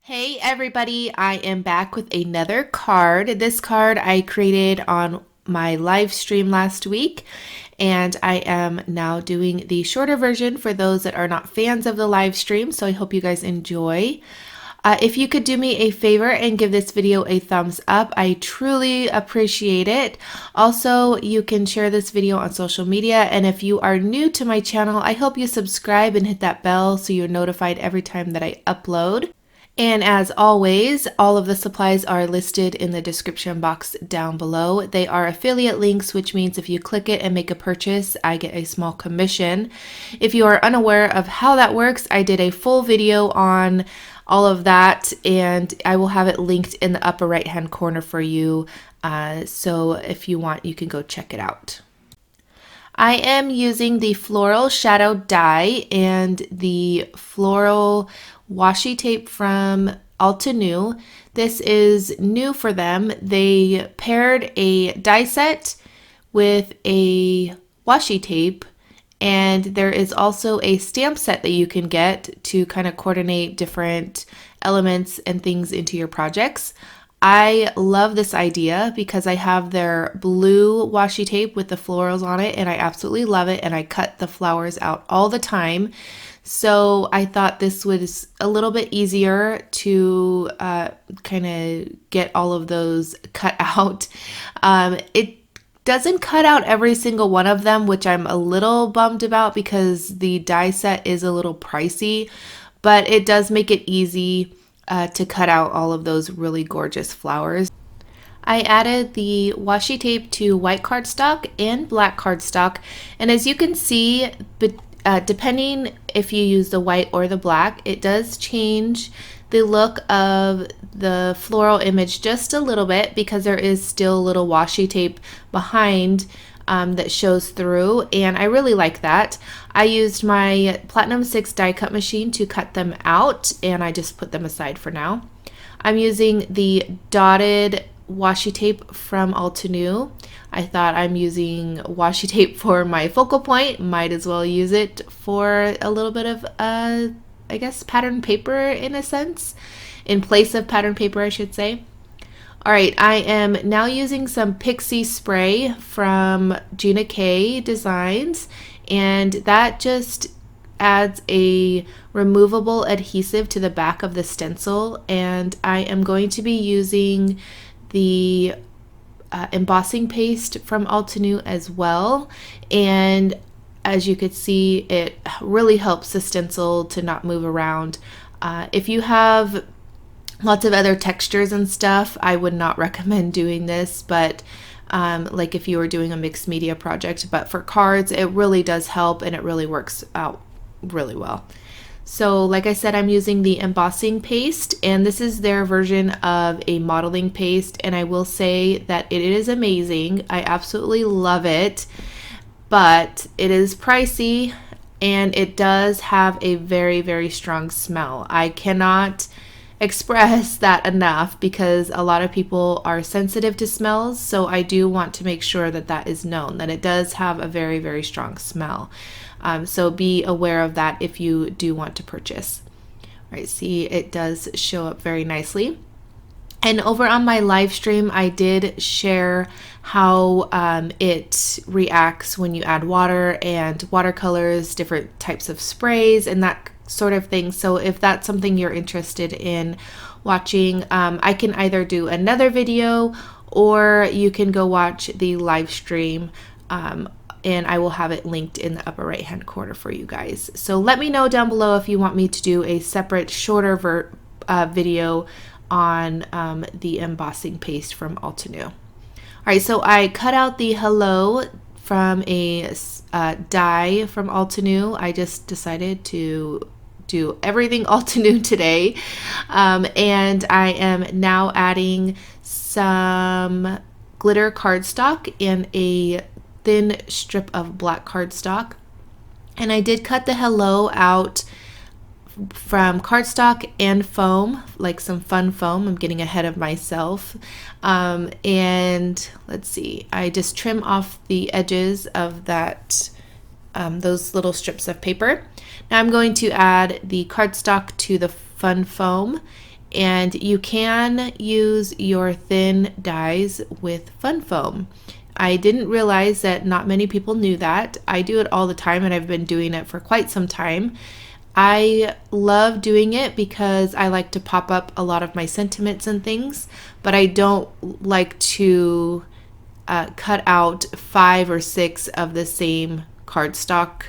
Hey everybody, I am back with another card. This card I created on my live stream last week, and I am now doing the shorter version for those that are not fans of the live stream, so I hope you guys enjoy. If you could do me a favor and give this video a thumbs up, I truly appreciate it. Also, you can share this video on social media, and if you are new to my channel, I hope you subscribe and hit that bell so you're notified every time that I upload. And as always, all of the supplies are listed in the description box down below. They are affiliate links, which means if you click it and make a purchase, I get a small commission. If you are unaware of how that works, I did a full video on all of that, and I will have it linked in the upper right hand corner for you. So if you want, you can go check it out. I am using the Floral Shadow Die and the Floral Washi tape from Altenew. This is new for them. They paired a die set with a washi tape, and there is also a stamp set that you can get to kind of coordinate different elements and things into your projects. I love this idea because I have their blue washi tape with the florals on it, and I absolutely love it, and I cut the flowers out all the time. So I thought this was a little bit easier to kind of get all of those cut out. It doesn't cut out every single one of them, which I'm a little bummed about because the die set is a little pricey, but it does make it easy to cut out all of those really gorgeous flowers. I added the washi tape to white cardstock and black cardstock, and as you can see, depending if you use the white or the black, it does change the look of the floral image just a little bit because there is still a little washi tape behind that shows through, and I really like that. I used my Platinum 6 die cut machine to cut them out, and I just put them aside for now. I'm using the dotted washi tape from Altenew. I thought I'm using washi tape for my focal point, might as well use it for a little bit of I guess pattern paper in a sense, in place of pattern paper I should say. Alright, I am now using some PiXIE spray from Gina Designs, and that just adds a removable adhesive to the back of the stencil, and I am going to be using the embossing paste from Altenew as well, and as you could see, it really helps the stencil to not move around. If you have lots of other textures and stuff, I would not recommend doing this, but like if you were doing a mixed media project, but for cards it really does help and it really works out really well. So like I said, I'm using the embossing paste, and this is their version of a modeling paste, and I will say that it is amazing. I absolutely love it, but it is pricey and it does have a very, very strong smell. I cannot express that enough because a lot of people are sensitive to smells, so I do want to make sure that that is known, that it does have a very, very strong smell. So be aware of that if you do want to purchase. All right, see, it does show up very nicely. And over on my live stream, I did share how it reacts when you add water and watercolors, different types of sprays, and that sort of thing. So if that's something you're interested in watching, I can either do another video or you can go watch the live stream, and I will have it linked in the upper right hand corner for you guys. So let me know down below if you want me to do a separate shorter video on the embossing paste from Altenew. All right, so I cut out the hello from a die from Altenew. I just decided to do everything Altenew today, and I am now adding some glitter cardstock and a thin strip of black cardstock, and I did cut the hello out from cardstock and foam, like some fun foam. I'm getting ahead of myself. And let's see, I just trim off the edges of that those little strips of paper. Now I'm going to add the cardstock to the fun foam, And you can use your thin dies with fun foam. I didn't realize that not many people knew that. I do it all the time, and I've been doing it for quite some time. I love doing it because I like to pop up a lot of my sentiments and things, but I don't like to cut out 5 or 6 of the same cardstock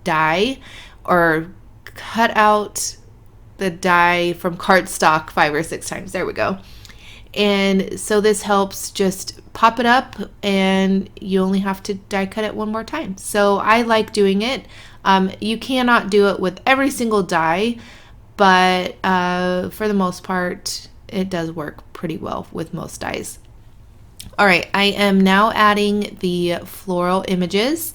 die, or cut out the die from cardstock 5 or 6 times. There we go. And so this helps just pop it up, and you only have to die cut it one more time. So I like doing it. You cannot do it with every single die, but for the most part, it does work pretty well with most dies. All right, I am now adding the floral images.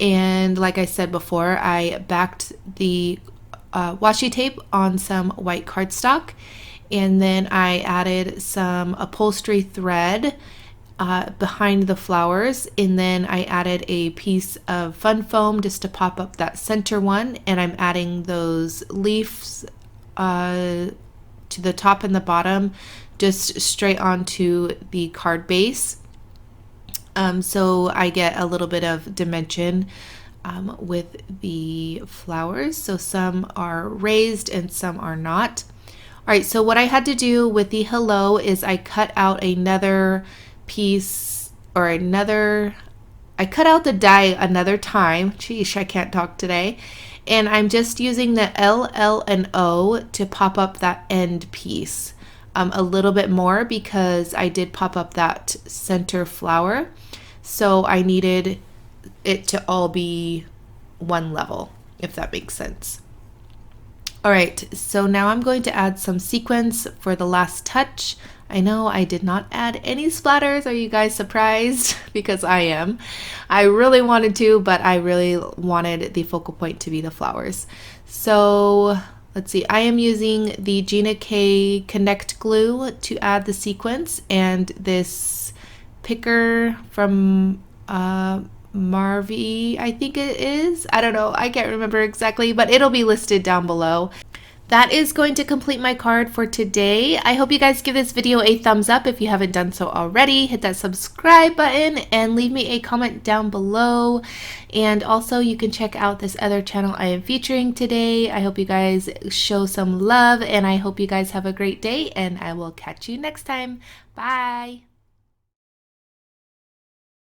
And like I said before, I backed the washi tape on some white cardstock, and then I added some upholstery thread behind the flowers, and then I added a piece of fun foam just to pop up that center one, and I'm adding those leaves to the top and the bottom just straight onto the card base. So I get a little bit of dimension with the flowers. So some are raised and some are not. All right, so what I had to do with the hello is I cut out another piece, or I cut out the die another time. Sheesh, I can't talk today. And I'm just using the L, L, and O to pop up that end piece a little bit more, because I did pop up that center flower. So I needed it to all be one level, if that makes sense. All right, so now I'm going to add some sequins for the last touch. I know I did not add any splatters. Are you guys surprised? Because I am. I really wanted to, but I really wanted the focal point to be the flowers. So let's see, I am using the Gina K Connect glue to add the sequins, and this picker from Marvy, I think it is. I don't know, I can't remember exactly, but it'll be listed down below. That is going to complete my card for today. I hope you guys give this video a thumbs up if you haven't done so already. Hit that subscribe button and leave me a comment down below. And also you can check out this other channel I am featuring today. I hope you guys show some love, and I hope you guys have a great day, and I will catch you next time. Bye!